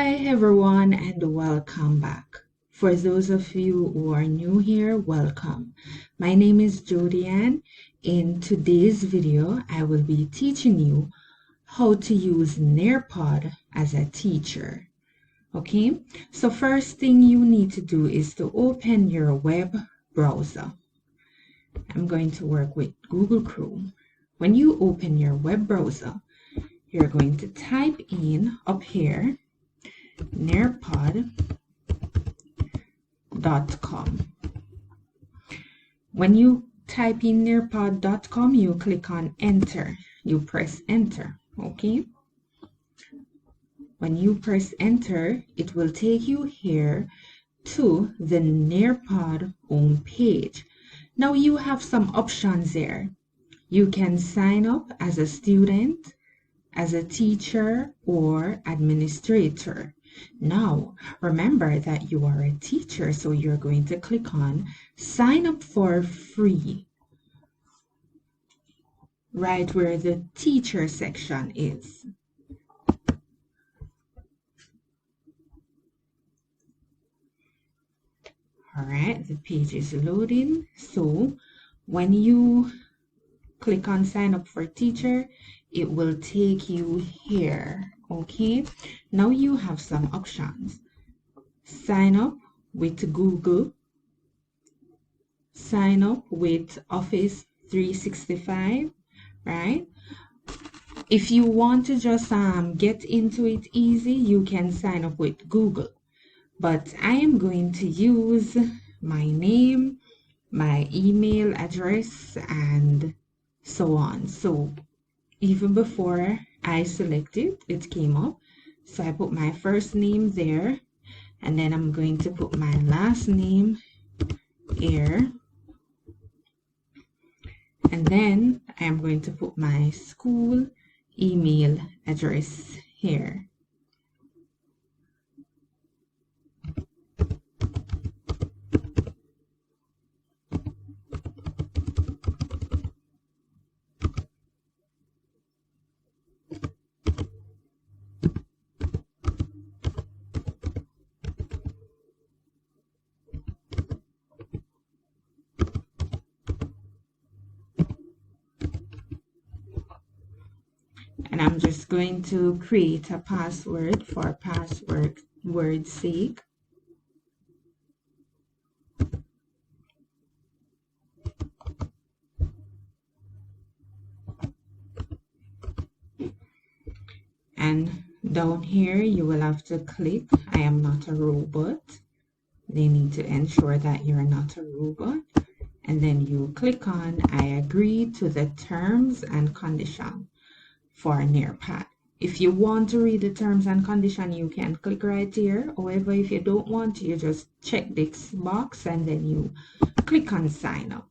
Hi everyone and welcome back. For those of you who are new here, welcome. My name is Jodianne. In today's video, I will be teaching you how to use Nearpod as a teacher. Okay, so first thing you need to do is to open your web browser. I'm going to work with Google Chrome. When you open your web browser, you're going to type in up here nearpod.com. When you type in nearpod.com, you click on enter. You press enter, okay? When you press enter, it will take you here to the Nearpod home page. Now you have some options there. You can sign up as a student, as a teacher, or administrator. Now, remember that you are a teacher, so you're going to click on sign up for free, right where the teacher section is. All right, the page is loading. So when you click on sign up for teacher, it will take you here. Okay, now you have some options. Sign up with Google, sign up with Office 365, right? If you want to just get into it easy, you can sign up with Google. But I am going to use my name, my email address, and so on. So even before I selected, it came up. So I put my first name there, and then I'm going to put my last name here. And then I'm going to put my school email address here. And I'm just going to create a password for password's sake. And down here, you will have to click, I am not a robot. They need to ensure that you're not a robot. And then you click on, I agree to the terms and conditions for Nearpod. If you want to read the terms and conditions, you can click right here. However, if you don't want to, you just check this box and then you click on sign up.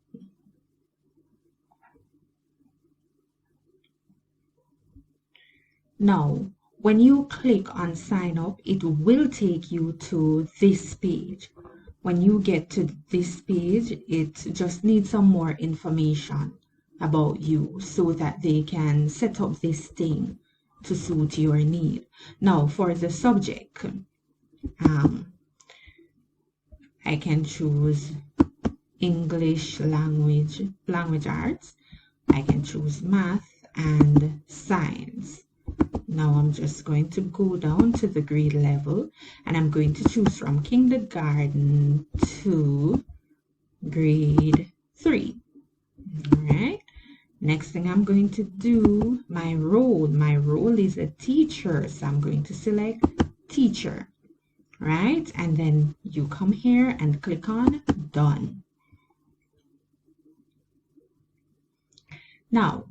Now, when you click on sign up, it will take you to this page. When you get to this page, it just needs some more information about you so that they can set up this thing to suit your need. Now, for the subject, I can choose English language arts. I can choose math and science. Now I'm just going to go down to the grade level, and I'm going to choose from kindergarten to grade 3. All right. Next thing I'm going to do, my role. My role is a teacher, so I'm going to select teacher, right? And then you come here and click on done. Now,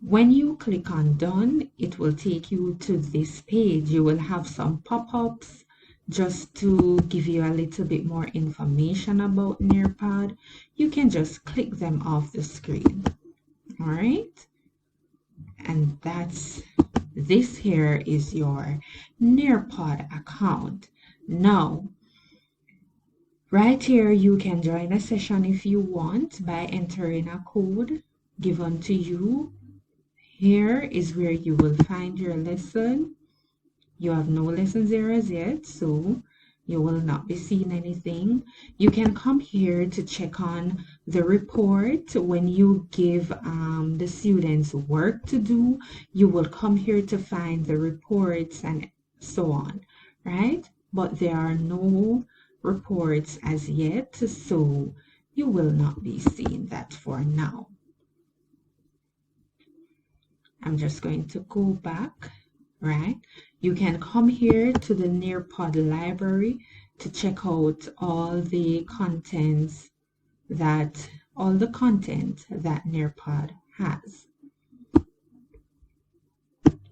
when you click on done, it will take you to this page. You will have some pop-ups just to give you a little bit more information about Nearpod. You can just click them off the screen. All right. And this here is your Nearpod account. Now, right here, you can join a session if you want by entering a code given to you. Here is where you will find your lesson. You have no lessons there as yet, so you will not be seeing anything. You can come here to check on the report. When you give the students work to do, you will come here to find the reports and so on, right? But there are no reports as yet, so you will not be seeing that for now. I'm just going to go back, right? You can come here to the Nearpod library to check out all the content that Nearpod has.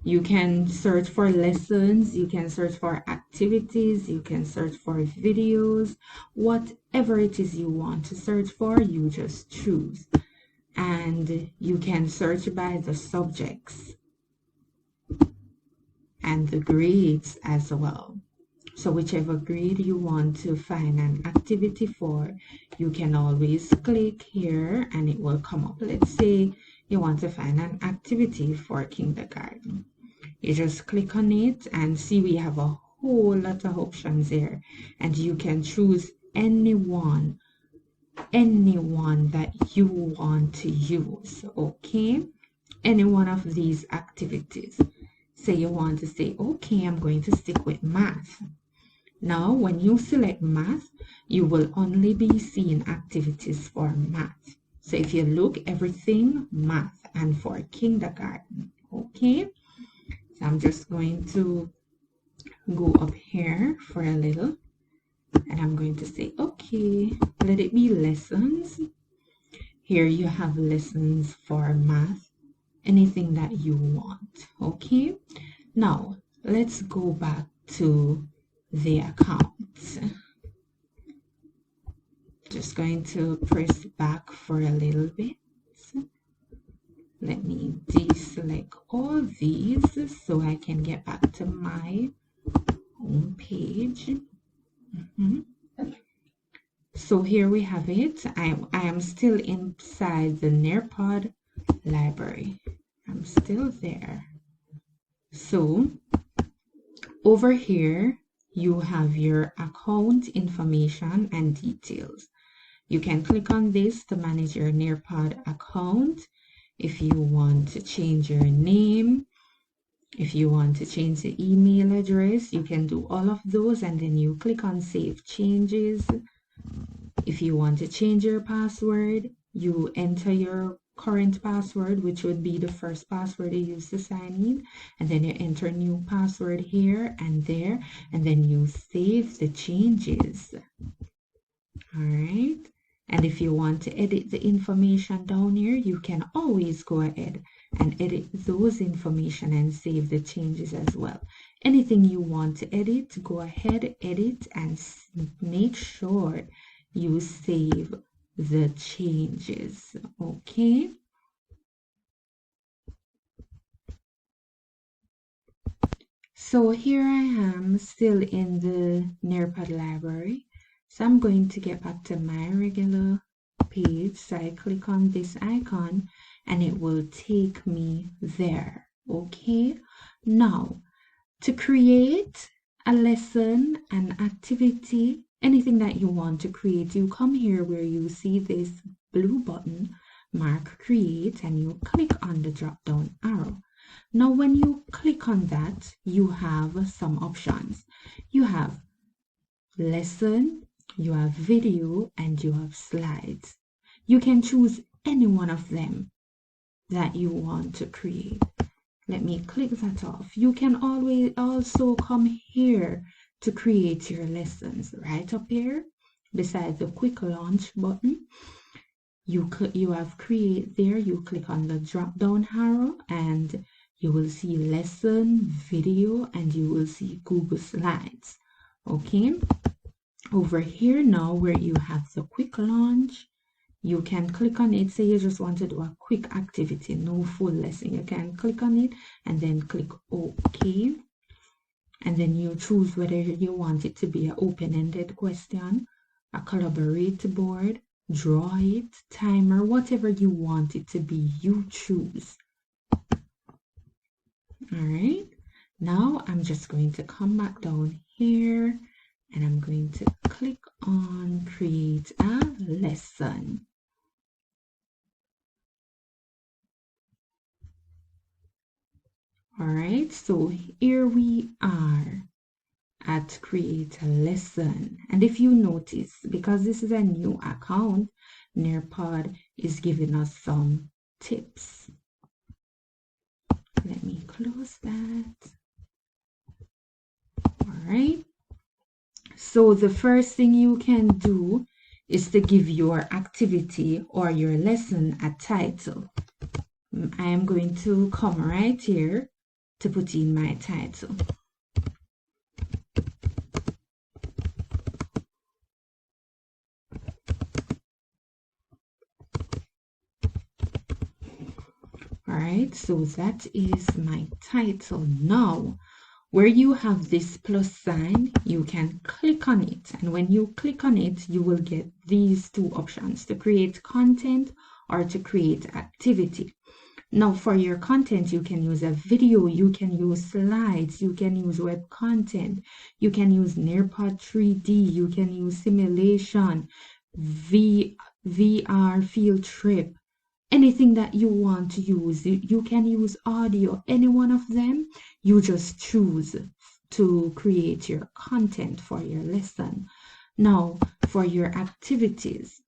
You can search for lessons, you can search for activities, you can search for videos, whatever it is you want to search for, you just choose. And you can search by the subjects and the grades as well. So whichever grade you want to find an activity for, you can always click here and it will come up. Let's say you want to find an activity for kindergarten. You just click on it and see we have a whole lot of options there, and you can choose anyone that you want to use, okay? Any one of these activities. Say you want to say, okay, I'm going to stick with math. Now, when you select math, you will only be seeing activities for math. So if you look, everything math and for kindergarten, okay? So I'm just going to go up here for a little, and I'm going to say, okay, let it be lessons. Here you have lessons for math, anything that you want, okay? Now, let's go back to the account. Just going to press back for a little bit. Let me deselect all these so I can get back to my home page. So here we have it. I am still inside the Nearpod library. I'm still there. So over here, you have your account information and details. You can click on this to manage your Nearpod account. If you want to change your name, if you want to change the email address, you can do all of those, and then you click on Save Changes. If you want to change your password, you enter your current password, which would be the first password you use to sign in, and then you enter new password here and there, and then you save the changes. All right. And if you want to edit the information down here, you can always go ahead and edit those information and save the changes as well. Anything you want to edit, go ahead, edit, and make sure you save the changes, okay? So here I am still in the Nearpod library. So I'm going to get back to my regular page. So I click on this icon and it will take me there, okay? Now, to create a lesson, an activity, anything that you want to create, you come here where you see this blue button, mark create, and you click on the drop down arrow. Now, when you click on that, you have some options. You have lesson, you have video, and you have slides. You can choose any one of them that you want to create. Let me click that off. You can always also come here to create your lessons. Right up here beside the quick launch button, you have create there. You click on the drop down arrow and you will see lesson, video, and you will see Google Slides. Okay, over here now where you have the quick launch, you can click on it. Say you just want to do a quick activity, no full lesson. You can click on it and then click OK. And then you choose whether you want it to be an open-ended question, a collaborate board, draw it, timer, whatever you want it to be, you choose. All right. Now I'm just going to come back down here and I'm going to click on create a lesson. All right, so here we are at create a lesson. And if you notice, because this is a new account, Nearpod is giving us some tips. Let me close that. All right. So the first thing you can do is to give your activity or your lesson a title. I am going to come right here to put in my title. All right, so that is my title. Now, where you have this plus sign, you can click on it. And when you click on it, you will get these two options, to create content or to create activity. Now, for your content, you can use a video, you can use slides, you can use web content, you can use Nearpod 3D, you can use simulation, VR field trip, anything that you want to use. You can use audio, any one of them. You just choose to create your content for your lesson. Now, for your activities,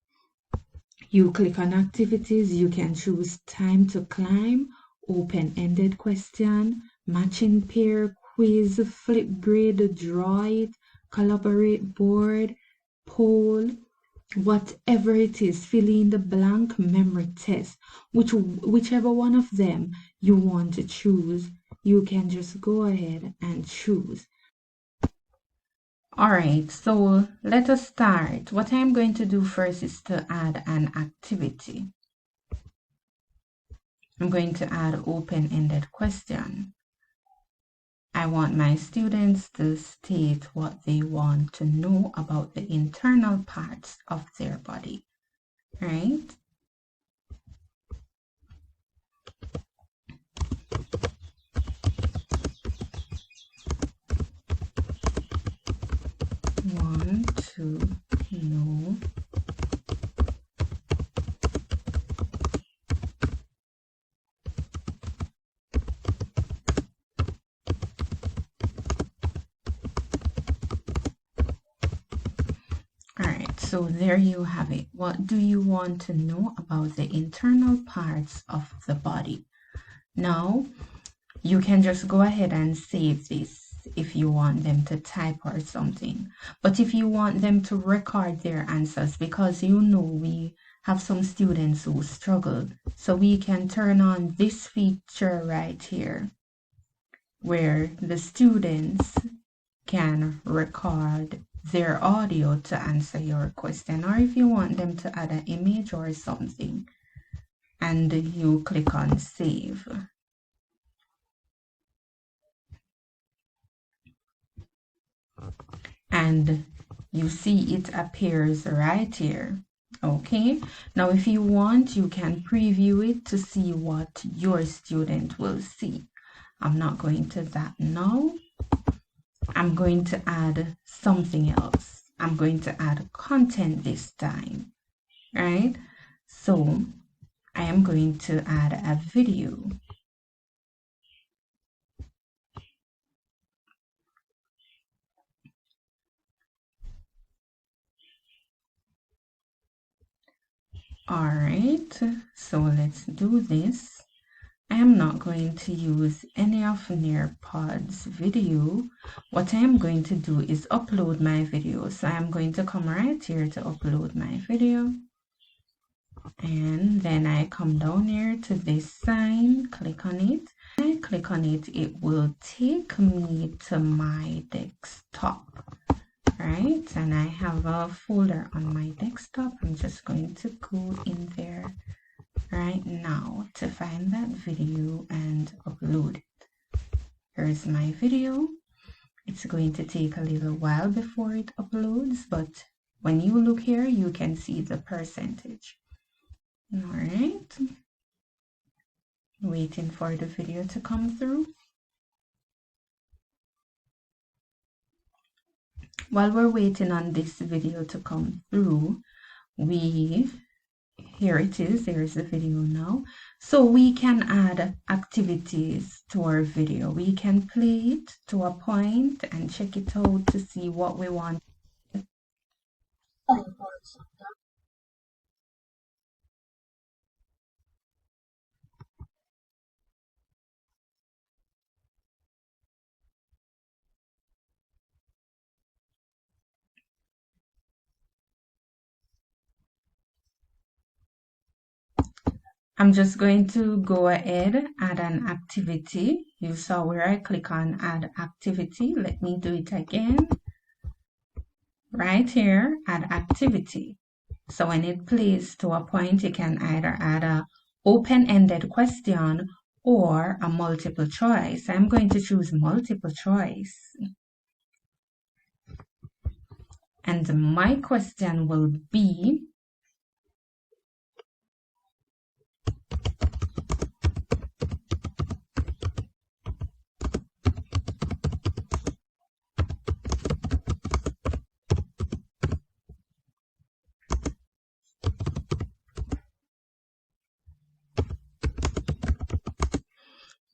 you click on activities. You can choose time to climb, open-ended question, matching pair, quiz, flip grid, draw it, collaborate board, poll, whatever it is, fill in the blank, memory test, whichever one of them you want to choose, you can just go ahead and choose. All right, so let us start. What I'm going to do first is to add an activity. I'm going to add open-ended question. I want my students to state what they want to know about the internal parts of their body, right? Want to know So there you have it. What do you want to know about the internal parts of the body? Now, you can just go ahead and save this if you want them to type or something. But if you want them to record their answers, because you know we have some students who struggle, so we can turn on this feature right here where the students can record their audio to answer your question, or if you want them to add an image or something, and you click on save. And you see it appears right here. Okay, now if you want, you can preview it to see what your student will see. I'm not going to that now. I'm going to add something else. I'm going to add content this time, right? So I am going to add a video. All right, so let's do this. I am not going to use any of Nearpod's video. What I am going to do is upload my video. So I am going to come right here to upload my video. And then I come down here to this sign, click on it. When I click on it, it will take me to my desktop, right? And I have a folder on my desktop. I'm just going to go in there right now to find that video and upload it. Here's my video. It's going to take a little while before it uploads, but when you look here, you can see the percentage. All right, waiting for the video to come through. while we're waiting on this video to come through, here it is, there's the video now. So we can add activities to our video. We can play it to a point and check it out to see what we want. I'm just going to go ahead, add an activity. You saw where I click on add activity. Let me do it again. Right here, add activity. So when it plays to a point, you can either add a open-ended question or a multiple choice. I'm going to choose multiple choice. And my question will be,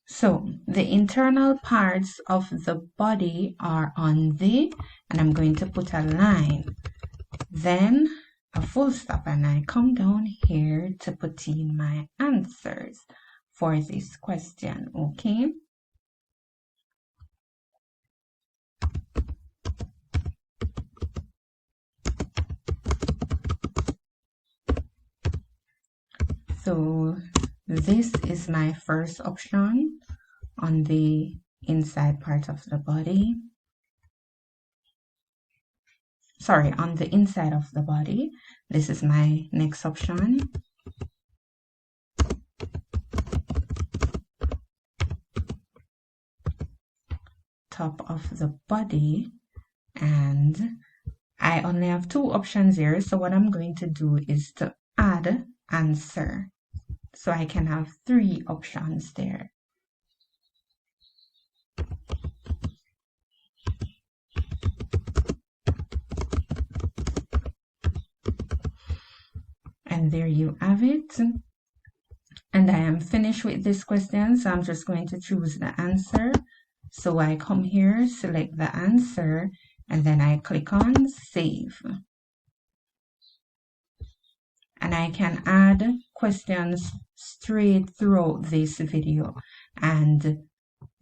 so the internal parts of the body are on the, and I'm going to put a line, then a full stop, and I come down here to put in my answers for this question, okay? So this is my first option on the inside part of the body. Sorry, on the inside of the body. This is my next option. Top of the body, and I only have two options here, so what I'm going to do is to add answer, so I can have three options there. And there you have it. And I am finished with this question, so I'm just going to choose the answer. So I come here, select the answer, and then I click on save. And I can add questions straight throughout this video, and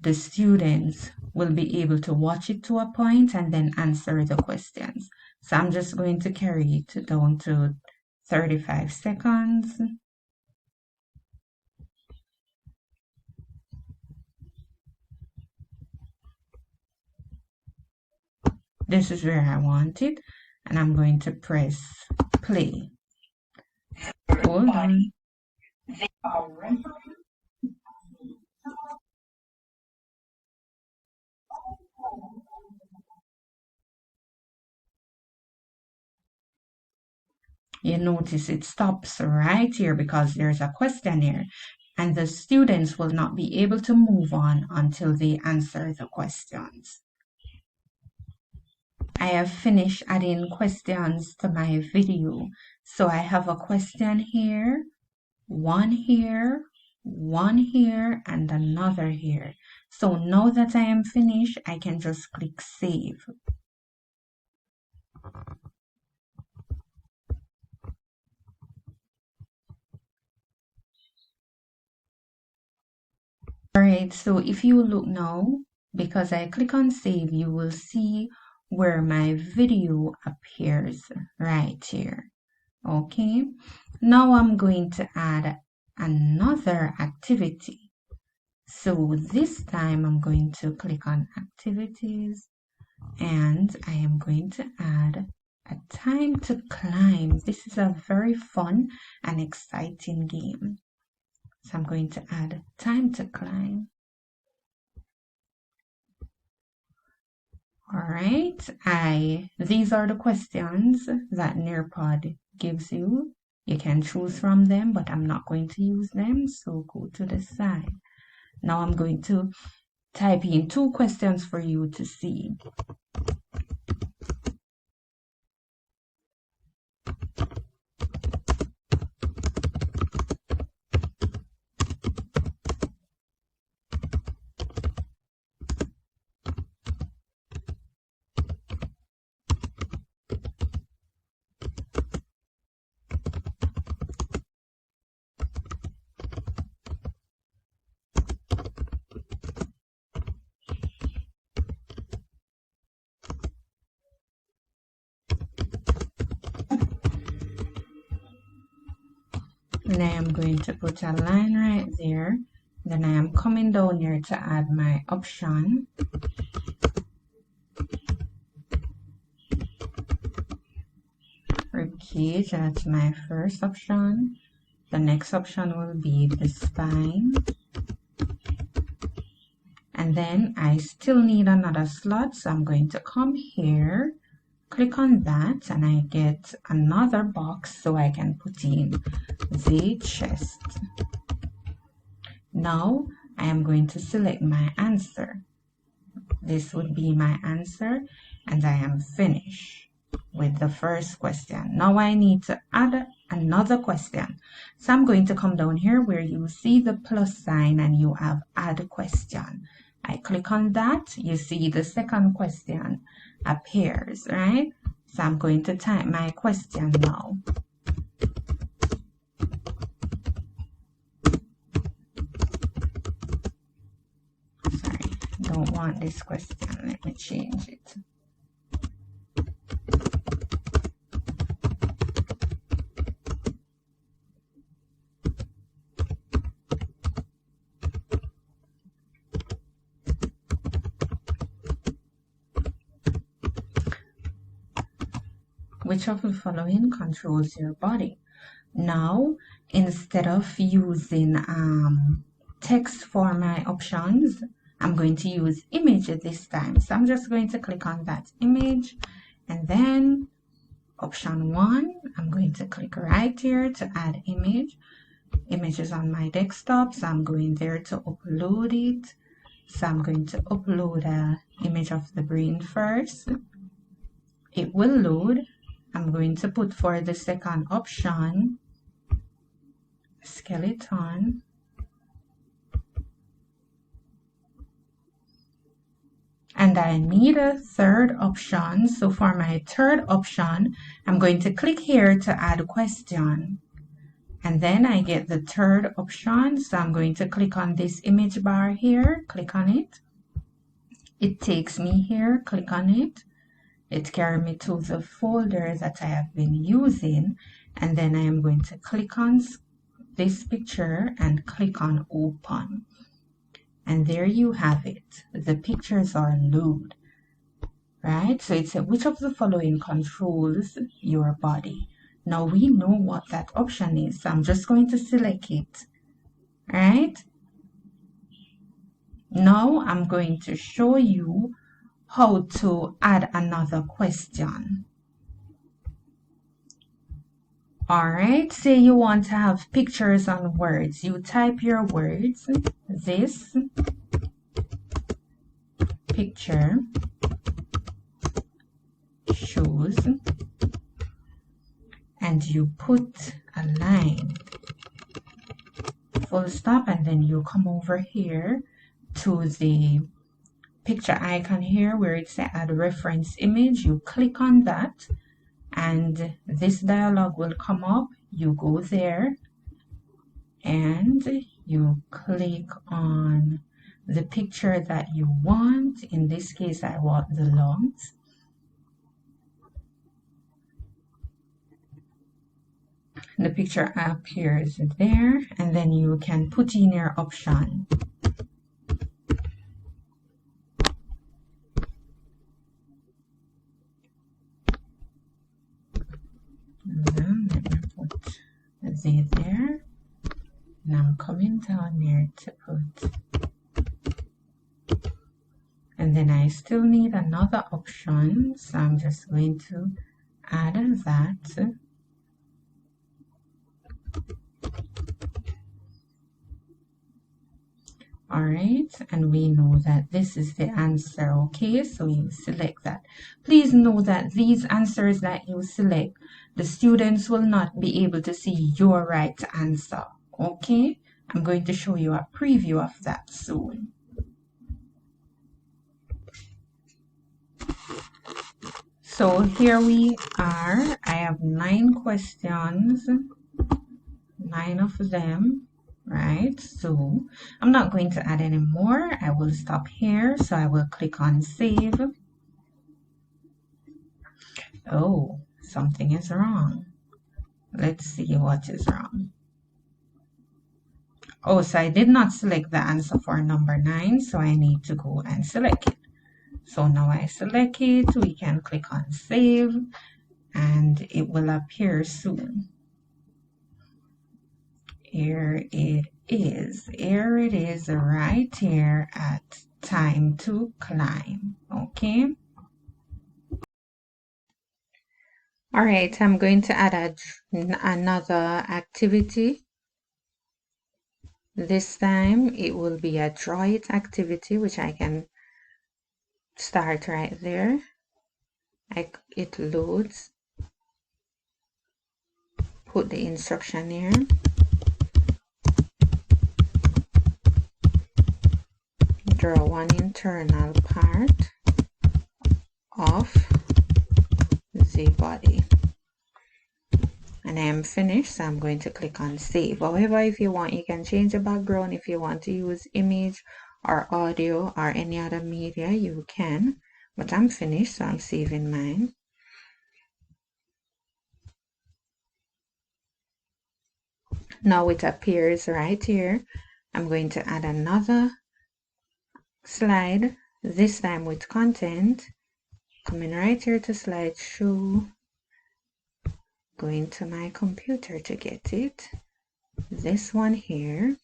the students will be able to watch it to a point and then answer the questions. So I'm just going to carry it down to 35 seconds. This is where I want it, and I'm going to press play. Hold on. You notice it stops right here because there's a question here, and the students will not be able to move on until they answer the questions. I have finished adding questions to my video. So I have a question here, one here, one here, and another here. So now that I am finished, I can just click save. Alright, so if you look now, because I click on save, you will see where my video appears right here. Okay, now I'm going to add another activity. So this time I'm going to click on activities, and I am going to add a time to climb. This is a very fun and exciting game. So I'm going to add time to climb. All right, these are the questions that Nearpod gives you. You can choose from them, but I'm not going to use them, so go to the side. Now I'm going to type in two questions for you to see. and I am going to put a line right there. Then I am coming down here to add my option. Ribcage, that's my first option. The next option will be the spine. And then I still need another slot, so I'm going to come here, click on that, and I get another box so I can put in the chest. Now I am going to select my answer. This would be my answer, and I am finished with the first question. Now I need to add another question. So I'm going to come down here where you see the plus sign and you have add question. I click on that, you see the second question appears, right? So I'm going to type my question now. Sorry, don't want this question. Let me change it. Which of the following controls your body? Now, instead of using text for my options, I'm going to use image this time. So I'm just going to click on that image, and then option 1, I'm going to click right here to add image. Image is on my desktop, so I'm going there to upload it. So I'm going to upload an image of the brain first. It will load. I'm going to put for the second option, skeleton. And I need a third option. So for my third option, I'm going to click here to add a question. And then I get the third option. So I'm going to click on this image bar here, click on it. It takes me here, click on it. It carries me to the folder that I have been using, and then I am going to click on this picture and click on open. And there you have it. The pictures are loaded, right? So it's which of the following controls your body? Now we know what that option is, so I'm just going to select it, right? Now I'm going to show you how to add another question. All right, say you want to have pictures on words. You type your words, this picture shows, and you put a line, full stop, and then you come over here to the picture icon here where it says add reference image. You click on that and this dialog will come up. You go there and you click on the picture that you want. In this case, I want the lungs. The picture appears there, and then you can put in your option. Let me put Z there, and I'm coming down here to put, and then I still need another option, so I'm just going to add that. All right, and we know that this is the answer. Okay, so you select that. Please know that these answers that you select, the students will not be able to see your right answer. Okay, I'm going to show you a preview of that soon. So here we are. I have 9 questions, 9 of them. Right, so I'm not going to add any more. I will stop here, so I will click on save. Oh, something is wrong. Let's see what is wrong. Oh, so I did not select the answer for number 9, so I need to go and select it. So now I select it, we can click on save, and it will appear soon. Here it is. Here it is right here at time to climb. Okay. All right, I'm going to add another activity. This time it will be a draw it activity, which I can start right there. It loads. Put the instruction here. Draw one internal part of the body. And I am finished, so I'm going to click on save. However, if you want, you can change the background. If you want to use image or audio or any other media, you can. But I'm finished, so I'm saving mine. Now it appears right here. I'm going to add another slide, this time with content. Coming right here to slideshow. Going to my computer to get it. This one here.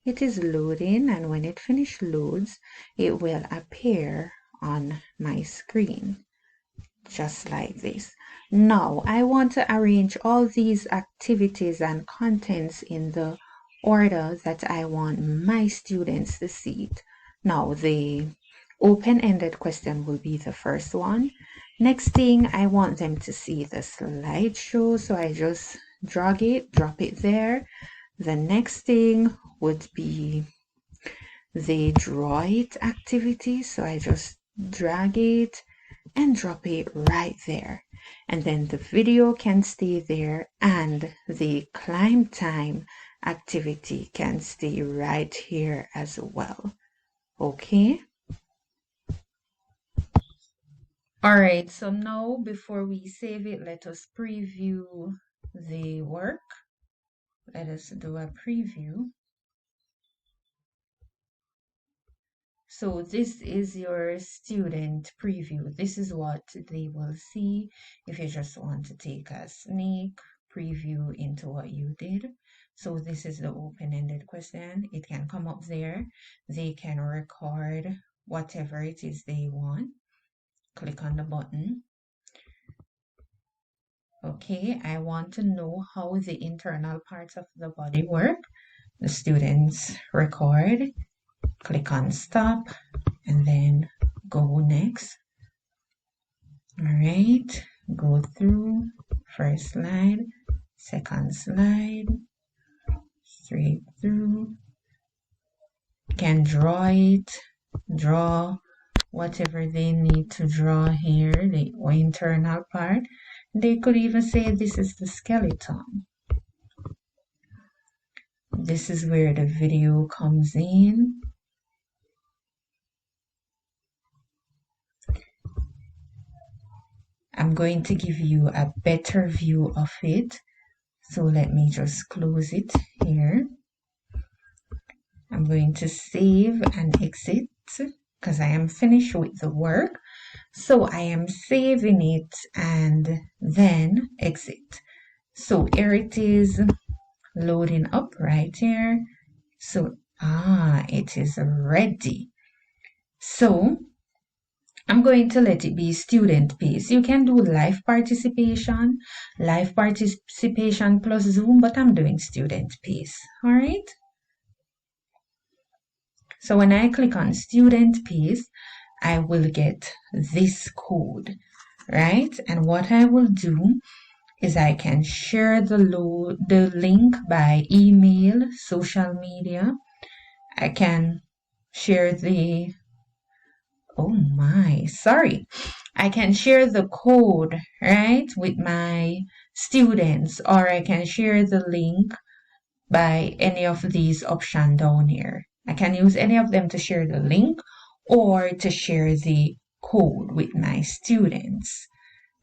It is loading, and when it finishes loads, it will appear on my screen, just like this. Now, I want to arrange all these activities and contents in the order that I want my students to see it. Now, the open-ended question will be the first one. Next thing, I want them to see the slideshow, so I just drag it, drop it there. The next thing would be the draw it activity, so I just drag it and drop it right there, and then the video can stay there, and the climb time activity can stay right here as well. Okay. All right, so now before we save it, let us preview the work. Let us do a preview. So this is your student preview. This is what they will see if you just want to take a sneak preview into what you did. So this is the open-ended question. It can come up there. They can record whatever it is they want. Click on the button. Okay, I want to know how the internal parts of the body work. The students record. Click on stop and then go next. All right, go through first slide, second slide, straight through. Can draw it, draw whatever they need to draw here, the internal part. They could even say this is the skeleton. This is where the video comes in. I'm going to give you a better view of it. So let me just close it here. I'm going to save and exit because I am finished with the work. So I am saving it and then exit. So here it is loading up right here. So, it is ready. So I'm going to let it be student pace. You can do live participation plus Zoom, but I'm doing student pace. All right. So when I click on student pace, I will get this code, right? And what I will do is I can share the link by email, social media. I can share the I can share the code, right, with my students, or I can share the link by any of these options down here. I can use any of them to share the link or to share the code with my students.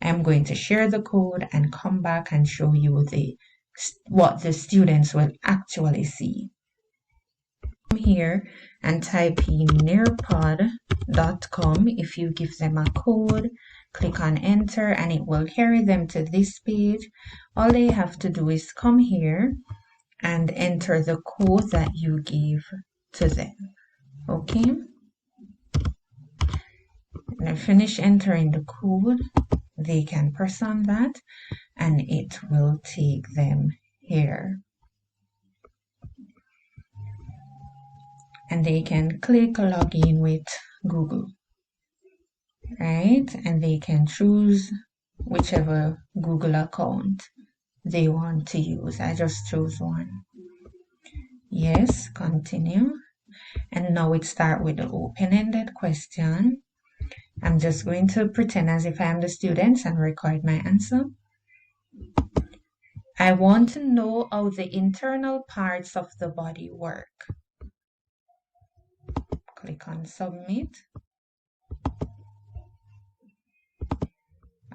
I'm going to share the code and come back and show you the what the students will actually see. Come here and type in nearpod.com. If you give them a code, click on enter and it will carry them to this page. All they have to do is come here and enter the code that you give to them. Okay? When finish entering the code, they can press on that and it will take them here. And they can click login with Google, right? And they can choose whichever Google account they want to use. I just chose one. Yes, continue. And now it starts with the open-ended question. I'm just going to pretend as if I'm the student and record my answer. I want to know how the internal parts of the body work. Click on submit.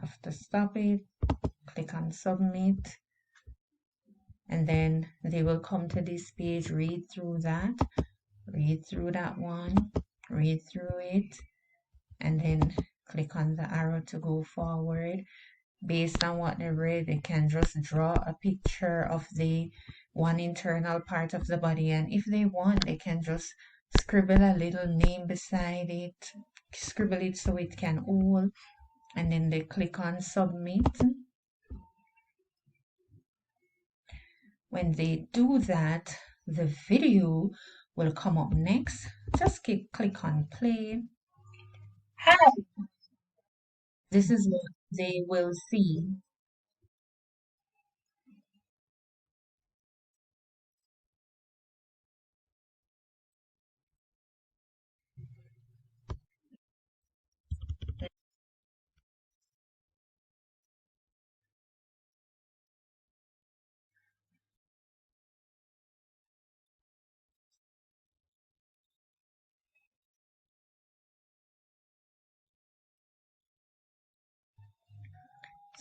After stop it, click on submit. And then they will come to this page, read through that one, read through it, and then click on the arrow to go forward. Based on what they read, they can just draw a picture of the one internal part of the body, and if they want, they can just scribble a little name beside it, scribble it so it can hold, and then they click on submit. When they do that, the video will come up next. Just click on play. This is what they will see.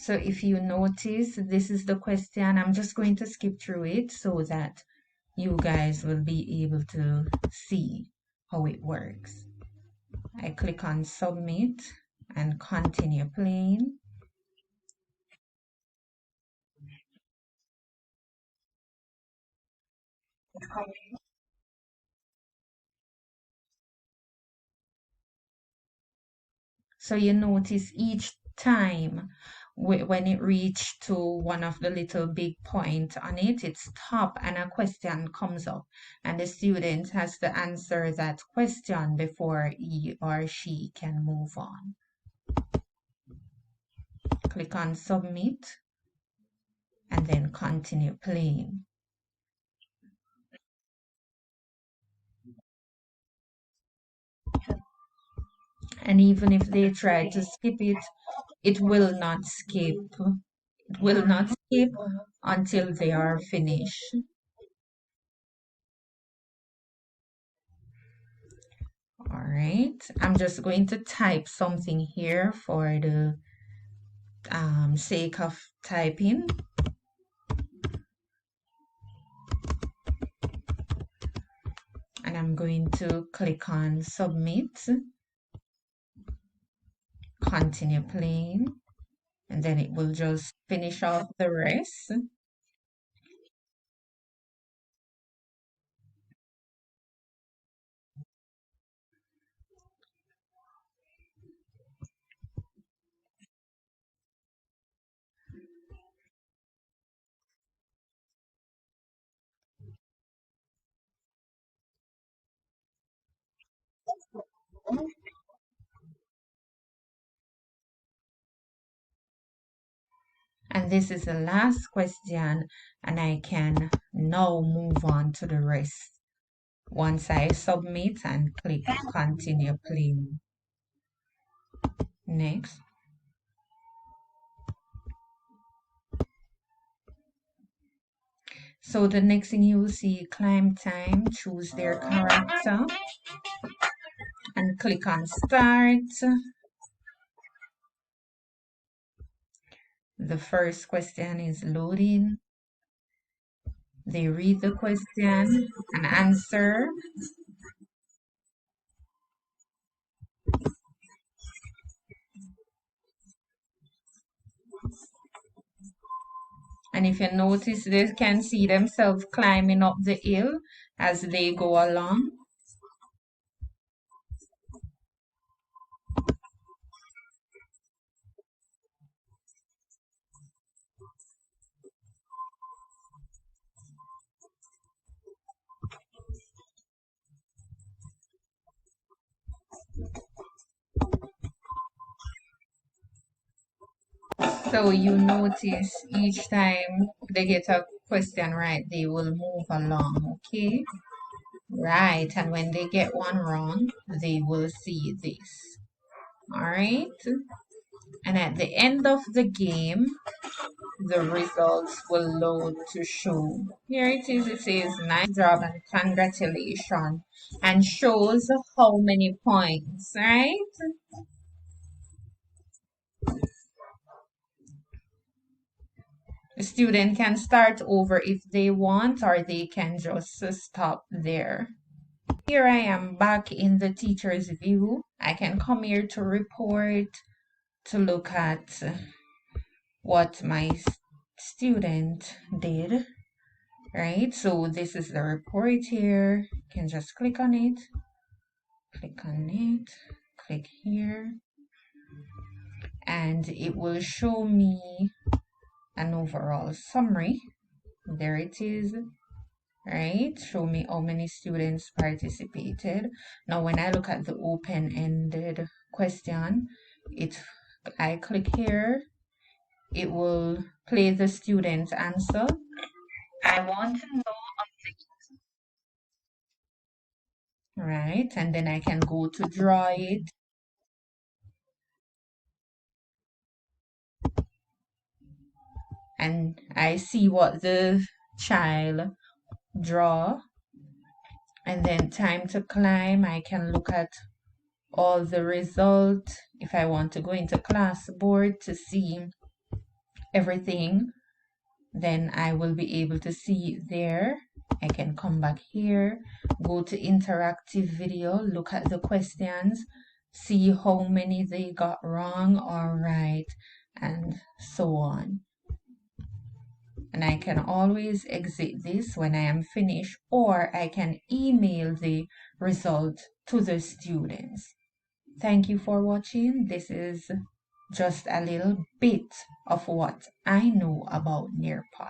So if you notice, this is the question. I'm just going to skip through it so that you guys will be able to see how it works. I click on submit and continue playing. So you notice each time when it reached to one of the little big point on it, it stop and a question comes up and the student has to answer that question before he or she can move on. Click on submit and then continue playing. And even if they try to skip it, it will not skip. It will not skip until they are finished. All right, I'm just going to type something here for the sake of typing. And I'm going to click on submit, continue playing, and then it will just finish off the rest. And this is the last question, and I can now move on to the rest once I submit and click continue playing. Next. So the next thing you will see, climb time, choose their character, and click on start. The first question is loading. They read the question and answer. And if you notice, they can see themselves climbing up the hill as they go along. So you notice each time they get a question right, they will move along, okay? Right, and when they get one wrong, they will see this. All right? And at the end of the game, the results will load to show. Here it is. It says nice job and congratulations, and shows how many points, right? The student can start over if they want, or they can just stop there. Here I am back in the teacher's view. I can come here to report, to look at what my student did, right? So this is the report here. You can just click on it, click here, and it will show me an overall summary. There it is, right? Show me how many students participated. Now when I look at the open-ended question, I click here, it will play the student's answer. I want to know, right? And then I can go to draw it. And I see what the child draw. And then time to climb, I can look at all the result. If I want to go into classboard to see everything, then I will be able to see there. I can come back here, go to interactive video, look at the questions, see how many they got wrong or right, and so on. And I can always exit this when I am finished, or I can email the result to the students. Thank you for watching. This is just a little bit of what I know about Nearpod.